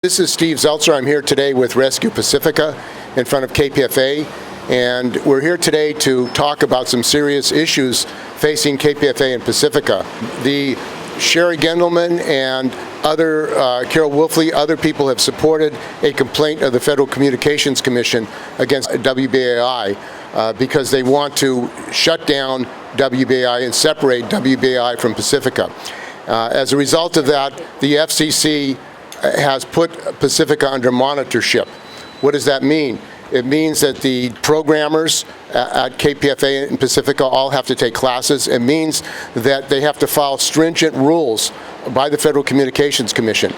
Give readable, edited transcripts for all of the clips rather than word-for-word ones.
This is Steve Zeltzer. I'm here today with Rescue Pacifica in front of KPFA, and we're here today to talk about some serious issues facing KPFA and Pacifica. The Sherry Gendelman and other, Carol Wolfley, other people have supported a complaint of the Federal Communications Commission against WBAI because they want to shut down WBAI and separate WBAI from Pacifica. As a result of that, the FCC has put Pacifica under monitorship. What does that mean? It means that the programmers at KPFA and Pacifica all have to take classes. It means that they have to follow stringent rules by the Federal Communications Commission.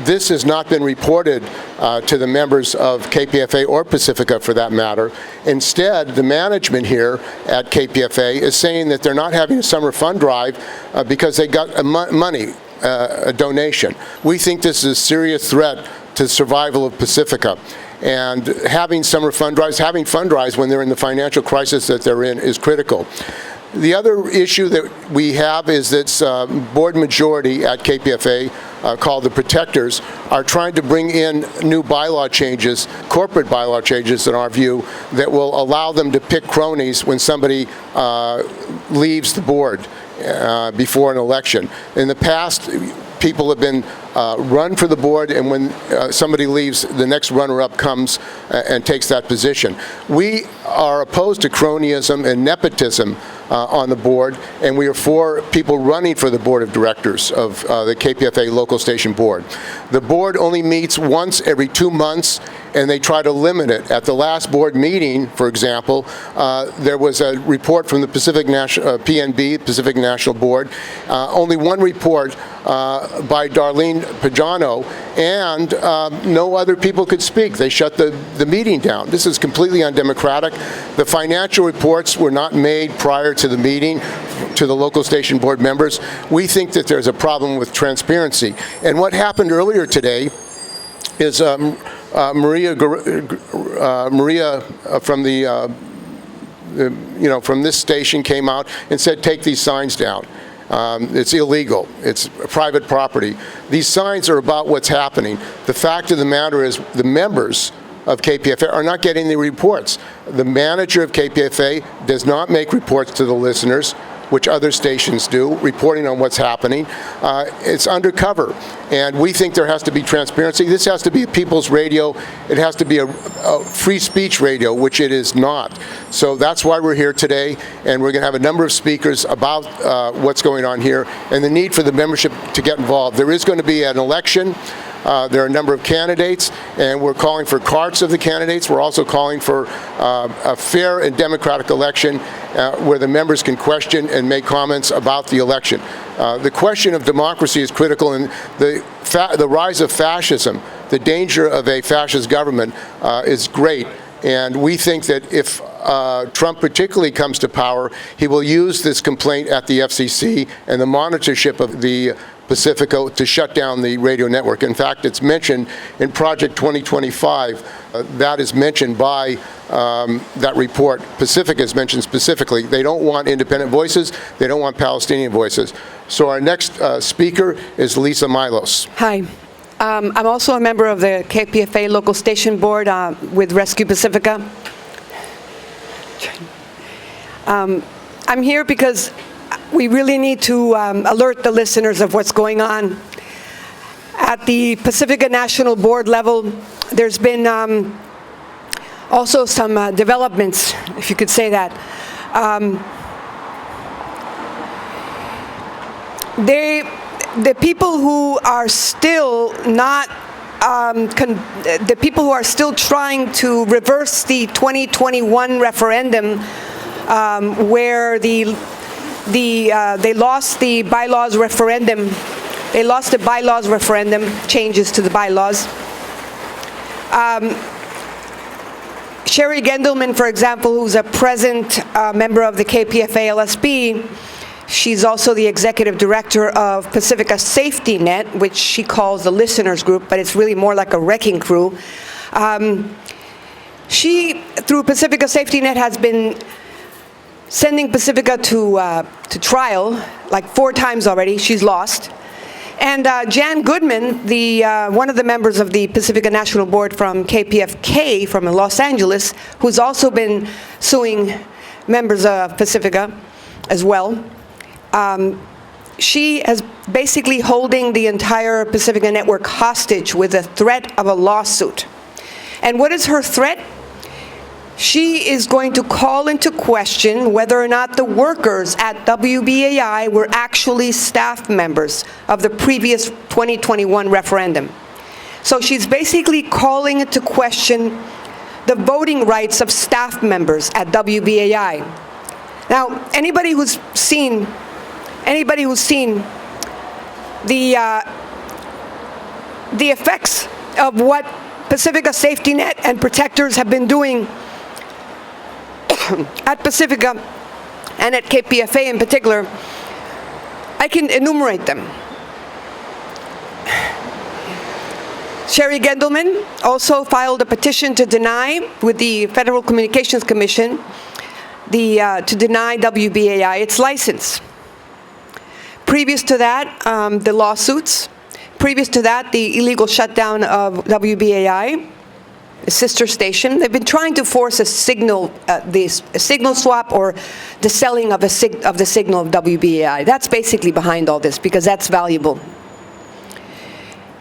This has not been reported to the members of KPFA or Pacifica for that matter. Instead, the management here at KPFA is saying that they're not having a summer fund drive because they got money, a donation. We think this is a serious threat to the survival of Pacifica. And having summer fund drives, having fund drives when they're in the financial crisis that they're in is critical. The other issue that we have is that board majority at KPFA, called the Protectors, are trying to bring in new bylaw changes, corporate bylaw changes in our view, that will allow them to pick cronies when somebody leaves the board before an election. In the past, people have been run for the board, and when somebody leaves, the next runner-up comes and takes that position. We are opposed to cronyism and nepotism on the board, and we are for people running for the board of directors of the KPFA Local Station Board. The board only meets once every 2 months, and they try to limit it. At the last board meeting, for example, there was a report from the Pacific PNB, Pacific National Board, only one report by Darlene Pajano, and no other people could speak. They shut the meeting down. This is completely undemocratic. The financial reports were not made prior to the meeting to the local station board members. We think that there's a problem with transparency. And what happened earlier today is Maria from the from this station came out and said, take these signs down. It's illegal. It's private property. These signs are about what's happening. The fact of the matter is the members of KPFA are not getting the reports. The manager of KPFA does not make reports to the listeners, which other stations do, reporting on what's happening. It's undercover, and we think there has to be transparency. This has to be a people's radio. It has to be a free speech radio, which it is not. So that's why we're here today, and we're going to have a number of speakers about what's going on here and the need for the membership to get involved. There is going to be an election. There are a number of candidates, and we're calling for carts of the candidates. We're also calling for a fair and democratic election where the members can question and make comments about the election. The question of democracy is critical, and the rise of fascism, the danger of a fascist government is great. And we think that if Trump particularly comes to power, he will use this complaint at the FCC and the monitorship of the Pacifica to shut down the radio network. In fact, it's mentioned in Project 2025. That is mentioned by that report. Pacifica is mentioned specifically. They don't want independent voices. They don't want Palestinian voices. So our next speaker is Lisa Milos. Hi. I'm also a member of the KPFA Local Station Board with Rescue Pacifica. I'm here because we really need to alert the listeners of what's going on. At the Pacifica National Board level, there's been also some developments, if you could say that. The people who are still not, the people who are still trying to reverse the 2021 referendum, where they lost the bylaws referendum. They lost the bylaws referendum, changes to the bylaws. Sherry Gendelman, for example, who's a present member of the KPFA LSB, she's also the executive director of Pacifica Safety Net, which she calls the listeners group, but it's really more like a wrecking crew. She, through Pacifica Safety Net, has been sending Pacifica to trial like 4 times already. She's lost. And Jan Goodman, one of the members of the Pacifica National Board from KPFK from Los Angeles, who's also been suing members of Pacifica as well, she is basically holding the entire Pacifica network hostage with the threat of a lawsuit. And what is her threat? She is going to call into question whether or not the workers at WBAI were actually staff members of the previous 2021 referendum. So she's basically calling into question the voting rights of staff members at WBAI. Now, anybody who's seen the effects of what Pacifica Safety Net and protectors have been doing at Pacifica and at KPFA in particular, I can enumerate them. Sherry Gendelman also filed a petition to deny with the Federal Communications Commission to deny WBAI its license. Previous to that, the lawsuits. Previous to that, the illegal shutdown of WBAI, a sister station. They've been trying to force a signal swap or the selling of the signal of WBAI. That's basically behind all this, because that's valuable.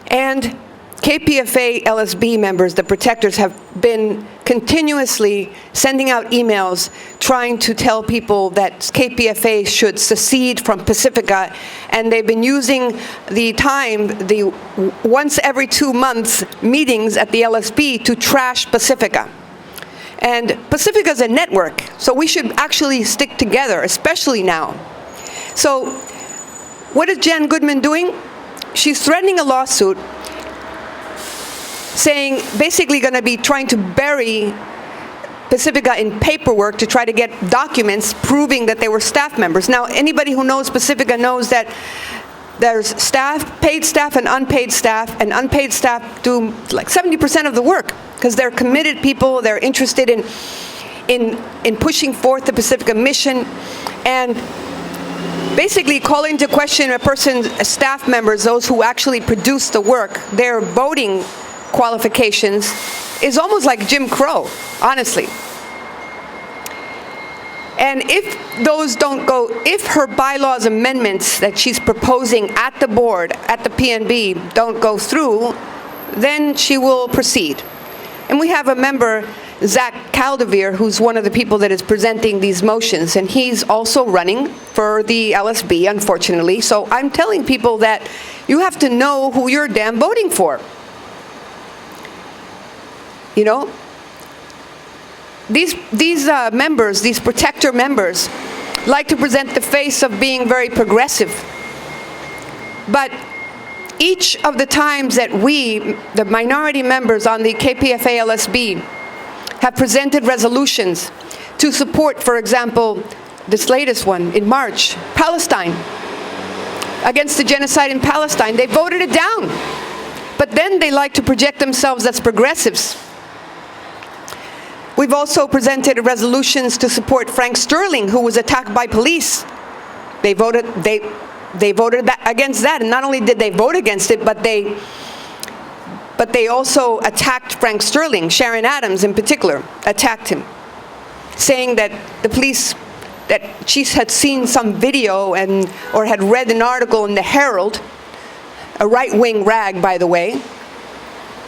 And KPFA LSB members, the protectors, have been continuously sending out emails trying to tell people that KPFA should secede from Pacifica, and they've been using the once every 2 months meetings at the LSB to trash Pacifica. And Pacifica is a network, so we should actually stick together, especially now. So what is Jan Goodman doing? She's threatening a lawsuit, saying basically going to be trying to bury Pacifica in paperwork to try to get documents proving that they were staff members. Now, anybody who knows Pacifica knows that there's staff, paid staff and unpaid staff do like 70% of the work because they're committed people, they're interested in pushing forth the Pacifica mission, and basically calling into question a person's staff members, those who actually produce the work, their voting qualifications, is almost like Jim Crow, honestly. And if those don't go, if her bylaws amendments that she's proposing at the board, at the PNB, don't go through, then she will proceed. And we have a member, Zach Caldevier, who's one of the people that is presenting these motions, and he's also running for the LSB, unfortunately. So I'm telling people that you have to know who you're damn voting for. You know, these members, these protector members, like to present the face of being very progressive. But each of the times that we, the minority members on the KPFA LSB, have presented resolutions to support, for example, this latest one in March, Palestine, against the genocide in Palestine, they voted it down. But then they like to project themselves as progressives. We've also presented resolutions to support Frank Sterling, who was attacked by police. They voted against that, and not only did they vote against it, but they also attacked Frank Sterling. Sharon Adams, in particular, attacked him, saying that the police, that she had seen some video or had read an article in the Herald, a right-wing rag, by the way,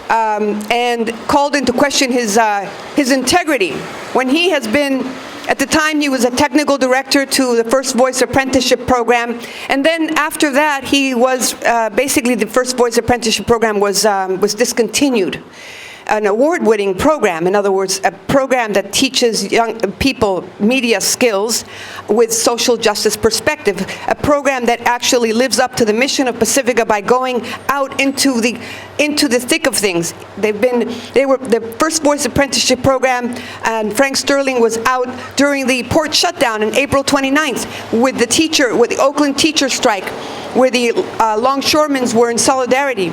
and called into question his integrity when he has been, at the time he was a technical director to the First Voice Apprenticeship Program, and then after that he was basically the First Voice Apprenticeship Program was discontinued. An award-winning program, in other words, a program that teaches young people media skills with social justice perspective, a program that actually lives up to the mission of Pacifica by going out into the thick of things. They were the First Voice Apprenticeship Program, and Frank Sterling was out during the port shutdown on April 29th with the Oakland teacher strike, where the longshoremen were in solidarity.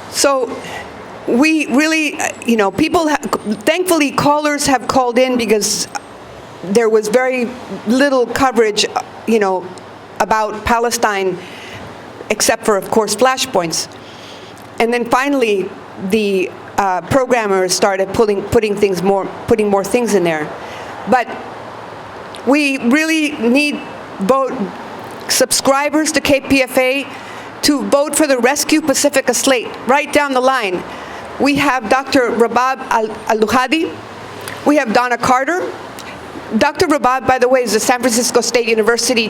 So we really, thankfully callers have called in because there was very little coverage, about Palestine, except for, of course, flashpoints. And then finally, the programmers started putting more things in there. But we really need subscribers to KPFA to vote for the Rescue Pacifica slate, right down the line. We have Dr. Rabab Al-Luhadi. We have Donna Carter. Dr. Rabab, by the way, is a San Francisco State University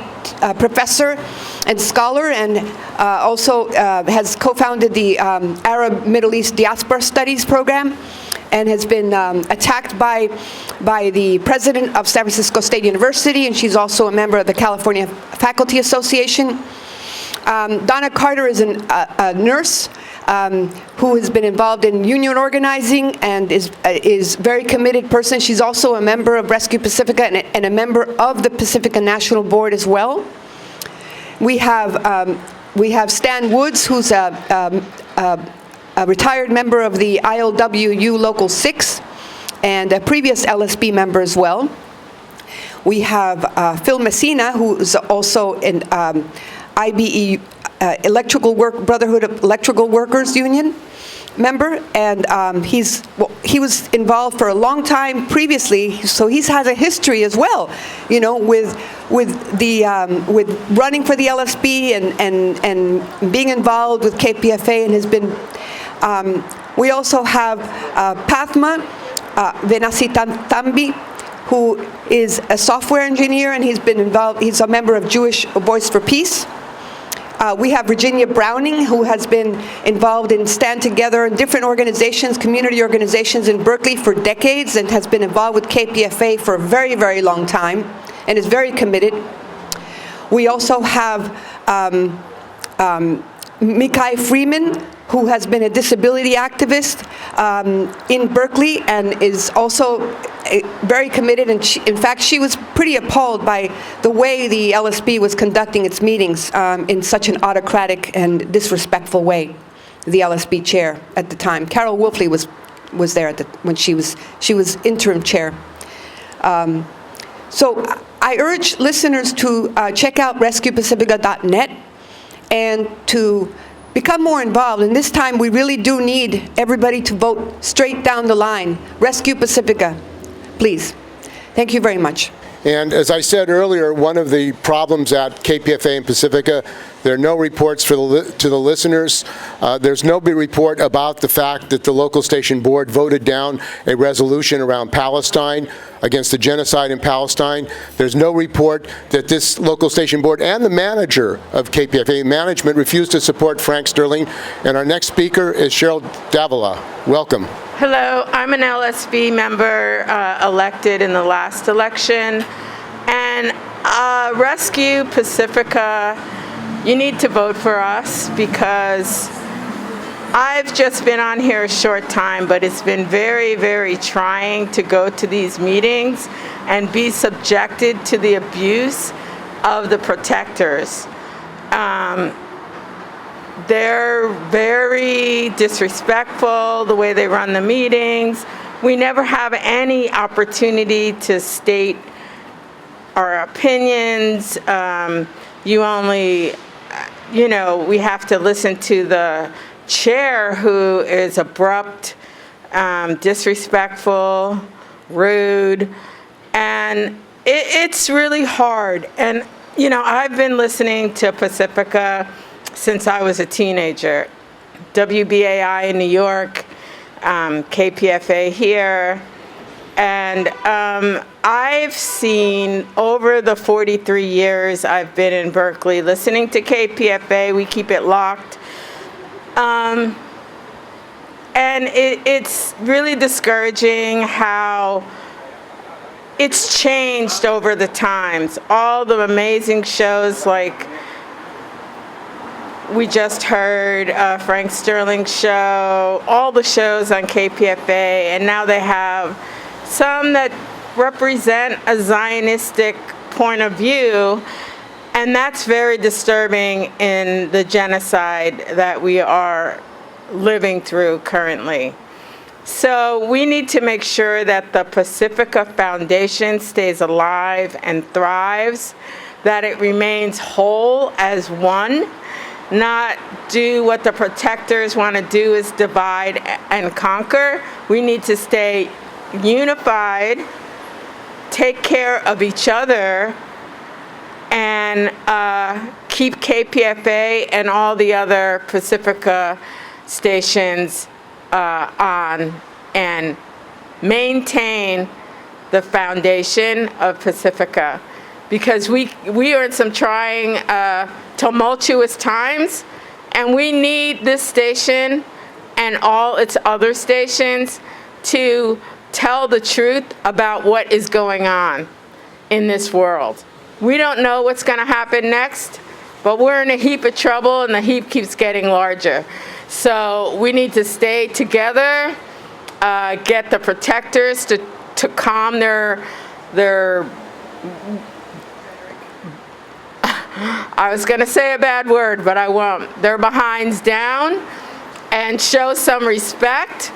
professor and scholar, and also has co-founded the Arab Middle East Diaspora Studies program, and has been attacked by the president of San Francisco State University, and she's also a member of the California Faculty Association. Donna Carter is a nurse who has been involved in union organizing and is a very committed person. She's also a member of Rescue Pacifica and a member of the Pacifica National Board as well. We have Stan Woods, who's a retired member of the ILWU Local 6 and a previous LSB member as well. We have Phil Messina, who is also an IBE Brotherhood of Electrical Workers Union member, and he was involved for a long time previously, so he's had a history as well, you know, with running for the LSB and being involved with KPFA, and has been. We also have Pathma Venasitambi, who is a software engineer, and he's been involved. He's a member of Jewish Voice for Peace. We have Virginia Browning, who has been involved in Stand Together and different organizations, community organizations in Berkeley for decades, and has been involved with KPFA for a very, very long time, and is very committed. We also have Mikai Freeman, who has been a disability activist in Berkeley and is also very committed. And in fact, she was pretty appalled by the way the LSB was conducting its meetings in such an autocratic and disrespectful way. The LSB chair at the time, Carol Wolfley, was there when she was interim chair. So I urge listeners to check out rescuepacifica.net and to become more involved. And this time, we really do need everybody to vote straight down the line. Rescue Pacifica, please. Thank you very much. And as I said earlier, one of the problems at KPFA and Pacifica, there are no reports to the listeners. There's no report about the fact that the local station board voted down a resolution around Palestine, against the genocide in Palestine. There's no report that this local station board and the manager of KPFA management refused to support Frank Sterling. And our next speaker is Cheryl Davila. Welcome. Hello, I'm an LSB member elected in the last election, and Rescue Pacifica, you need to vote for us, because I've just been on here a short time, but it's been very, very trying to go to these meetings and be subjected to the abuse of the protectors. They're very disrespectful, the way they run the meetings. We never have any opportunity to state our opinions. We have to listen to the chair, who is abrupt, disrespectful, rude, and it's really hard. And, you know, I've been listening to Pacifica since I was a teenager. WBAI in New York, KPFA here, and I've seen over the 43 years I've been in Berkeley listening to KPFA. We keep it locked. And it's really discouraging how it's changed over the times. All the amazing shows, like we just heard Frank Sterling's show, all the shows on KPFA, and now they have some that represent a Zionistic point of view, and that's very disturbing in the genocide that we are living through currently. So we need to make sure that the Pacifica Foundation stays alive and thrives, that it remains whole as one, not do what the protectors want to do, is divide and conquer. We need to stay unified, take care of each other, and keep KPFA and all the other Pacifica stations on, and maintain the foundation of Pacifica, because we are in some trying, tumultuous times, and we need this station and all its other stations to tell the truth about what is going on in this world. We don't know what's going to happen next, but we're in a heap of trouble, and the heap keeps getting larger. So we need to stay together, get the protectors to calm their I was going to say a bad word, but I won't. Their behinds down, and show some respect,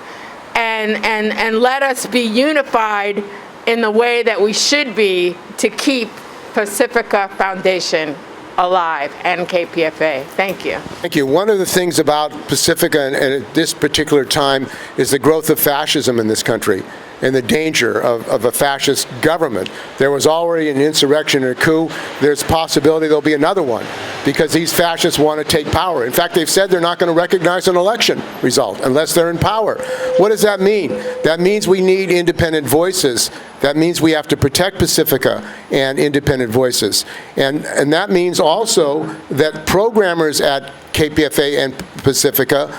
and let us be unified in the way that we should be to keep Pacifica Foundation alive and KPFA. Thank you. Thank you. One of the things about Pacifica and at this particular time is the growth of fascism in this country and the danger of a fascist government. There was already an insurrection or a coup. There's possibility there'll be another one because these fascists want to take power. In fact, they've said they're not going to recognize an election result unless they're in power. What does that mean? That means we need independent voices. That means we have to protect Pacifica and independent voices. And that means also that programmers at KPFA and Pacifica,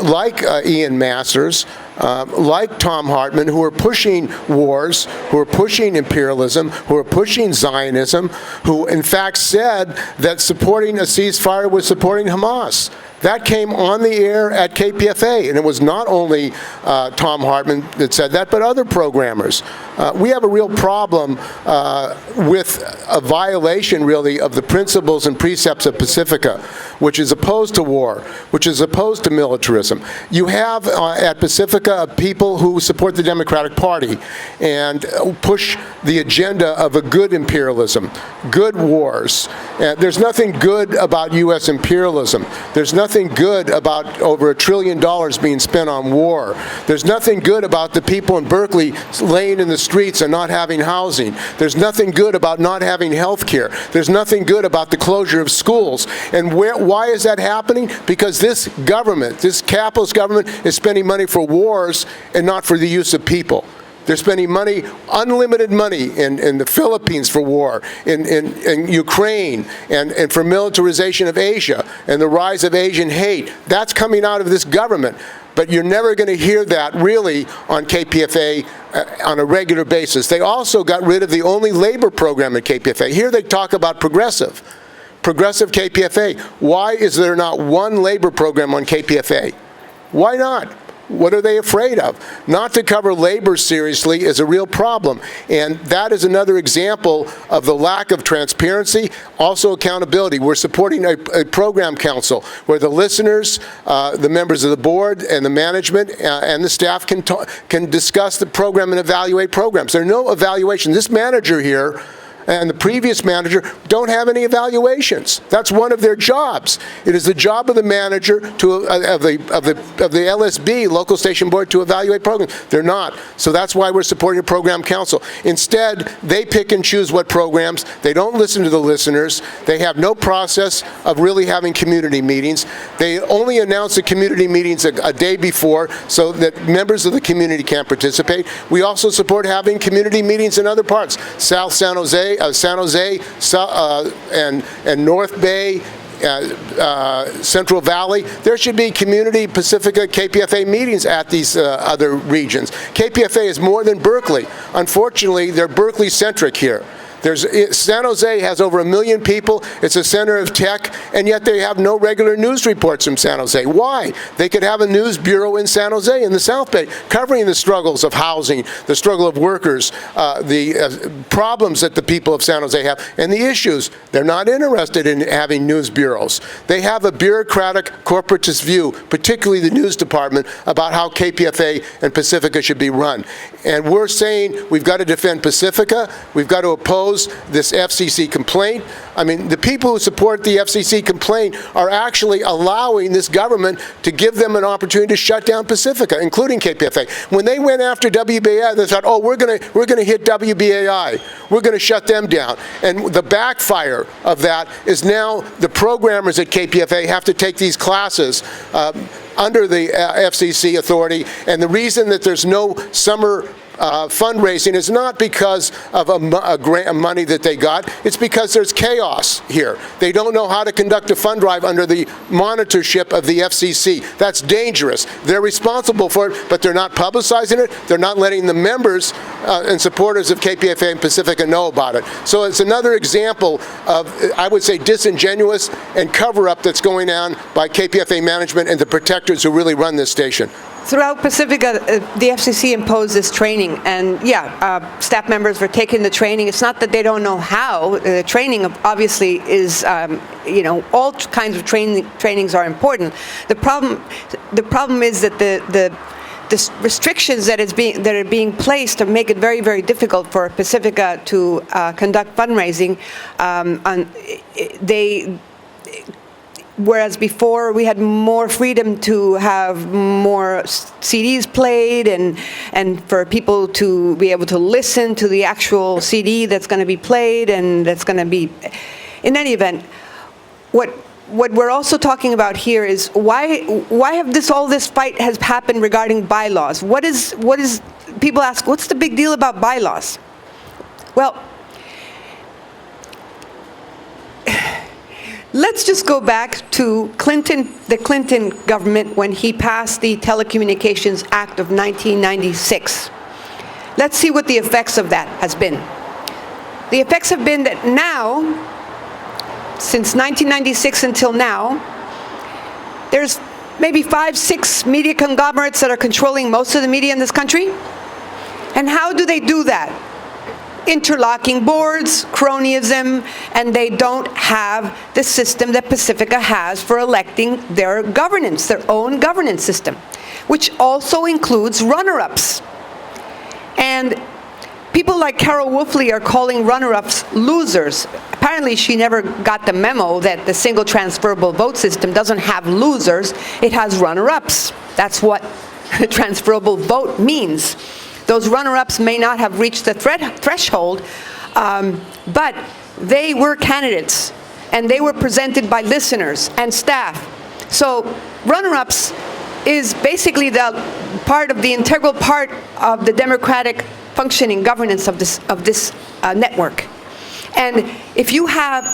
like Ian Masters, like Tom Hartman, who are pushing wars, who are pushing imperialism, who are pushing Zionism, who in fact said that supporting a ceasefire was supporting Hamas. That came on the air at KPFA, and it was not only Tom Hartman that said that, but other programmers. We have a real problem with a violation, really, of the principles and precepts of Pacifica, which is opposed to war, which is opposed to militarism. You have at Pacifica people who support the Democratic Party and push the agenda of a good imperialism, good wars. There's nothing good about U.S. imperialism. There's nothing good about over $1 trillion being spent on war. There's nothing good about the people in Berkeley laying in the streets and not having housing. There's nothing good about not having health care. There's nothing good about the closure of schools. And why is that happening? Because this government, this capitalist government, is spending money for wars and not for the use of people. They're spending money, unlimited money, in the Philippines for war, in Ukraine, and for militarization of Asia, and the rise of Asian hate. That's coming out of this government. But you're never going to hear that, really, on KPFA on a regular basis. They also got rid of the only labor program at KPFA. Here they talk about progressive KPFA. Why is there not one labor program on KPFA? Why not? What are they afraid of? Not to cover labor seriously is a real problem. And that is another example of the lack of transparency, also accountability. We're supporting a program council where the listeners, the members of the board and the management and the staff can discuss the program and evaluate programs. There are no evaluation. This manager here and the previous manager don't have any evaluations. That's one of their jobs. It is the job of the manager of the LSB, Local Station Board, to evaluate programs. They're not. So that's why we're supporting a program council. Instead, they pick and choose what programs. They don't listen to the listeners. They have no process of really having community meetings. They only announce the community meetings a day before so that members of the community can participate. We also support having community meetings in other parts. South San Jose, and North Bay, Central Valley. There should be community Pacifica KPFA meetings at these other regions. KPFA is more than Berkeley. Unfortunately, they're Berkeley-centric here. San Jose has over 1 million people. It's a center of tech, and yet they have no regular news reports from San Jose. Why? They could have a news bureau in San Jose, in the South Bay, covering the struggles of housing, the struggle of workers, the problems that the people of San Jose have, and the issues. They're not interested in having news bureaus. They have a bureaucratic, corporatist view, particularly the news department, about how KPFA and Pacifica should be run. And we're saying we've got to defend Pacifica, we've got to oppose oppose this FCC complaint. I mean, the people who support the FCC complaint are actually allowing this government to give them an opportunity to shut down Pacifica, including KPFA. When they went after WBAI, they thought, oh, we're going to hit WBAI. We're going to shut them down. And the backfire of that is now the programmers at KPFA have to take these classes under the FCC authority. And the reason that there's no summer fundraising is not because of a grant of money that they got. It's because there's chaos here. They don't know how to conduct a fund drive under the monitorship of the FCC. That's dangerous. They're responsible for it, but they're not publicizing it. They're not letting the members and supporters of KPFA and Pacifica know about it. So it's another example of, I would say, disingenuous and cover-up that's going on by KPFA management and the protectors who really run this station. Throughout Pacifica, the FCC imposed this training, and staff members were taking the training. It's not that they don't know how. The training obviously is, all kinds of trainings are important. The problem is that the restrictions that are being placed to make it very, very difficult for Pacifica to conduct fundraising. Whereas before we had more freedom to have more CDs played and for people to be able to listen to the actual CD that's going to be played and that's going to be, in any event, what we're also talking about here is why have all this fight has happened regarding bylaws? What is people ask, what's the big deal about bylaws? Well, let's just go back to the Clinton government when he passed the Telecommunications Act of 1996. Let's see what the effects of that has been. The effects have been that now, since 1996 until now, there's maybe 5, 6 media conglomerates that are controlling most of the media in this country. And how do they do that? Interlocking boards, cronyism, and they don't have the system that Pacifica has for electing their governance, their own governance system, which also includes runner-ups. And people like Carol Wolfley are calling runner-ups losers. Apparently she never got the memo that the single transferable vote system doesn't have losers, it has runner-ups. That's what the transferable vote means. Those runner-ups may not have reached the threshold, but they were candidates, and they were presented by listeners and staff. So runner-ups is basically the integral part of the democratic functioning governance of this network. And if you have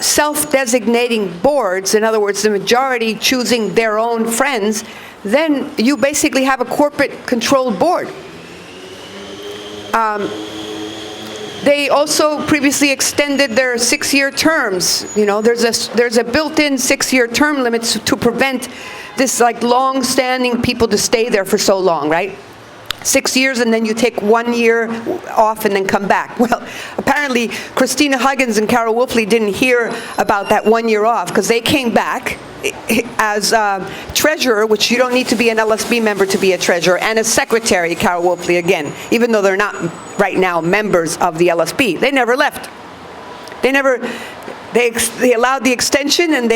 self-designating boards, in other words, the majority choosing their own friends, then you basically have a corporate-controlled board. They also previously extended their 6-year terms. You know, there's a built-in 6-year term limit to prevent this like long-standing people to stay there for so long, right? 6 years and then you take 1 year off and then come back. Well, apparently Christina Huggins and Carol Wolfley didn't hear about that 1 year off because they came back as treasurer, which you don't need to be an LSB member to be a treasurer, and as secretary, Carol Wolfley again, even though they're not right now members of the LSB. They never left. They allowed the extension, and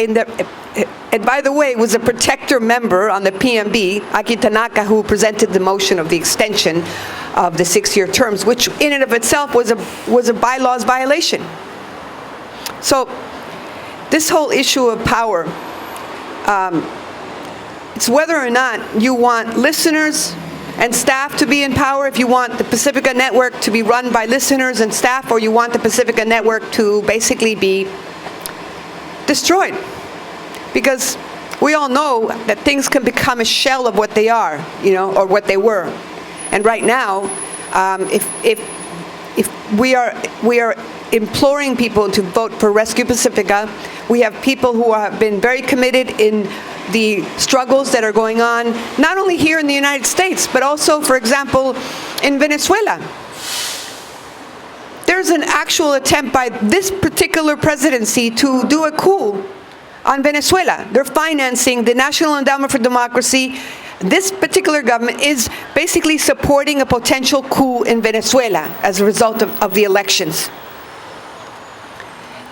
by the way, it was a protector member on the PMB, Aki Tanaka, who presented the motion of the extension of the 6-year terms, which in and of itself was a bylaws violation. So this whole issue of power, it's whether or not you want listeners and staff to be in power, if you want the Pacifica Network to be run by listeners and staff, or you want the Pacifica Network to basically be destroyed. Because we all know that things can become a shell of what they are, or what they were. And right now, if we are imploring people to vote for Rescue Pacifica, we have people who have been very committed in the struggles that are going on, not only here in the United States, but also, for example, in Venezuela. There's an actual attempt by this particular presidency to do a coup on Venezuela. They're financing the National Endowment for Democracy. This particular government is basically supporting a potential coup in Venezuela as a result of the elections.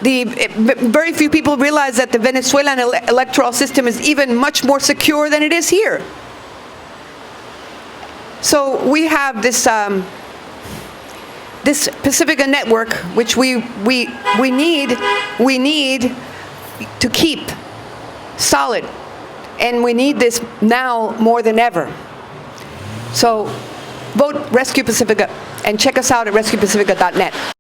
very few people realize that the Venezuelan electoral system is even much more secure than it is here. So we have this this Pacifica network, which we need to keep solid, and we need this now more than ever. So vote Rescue Pacifica and check us out at rescuepacifica.net.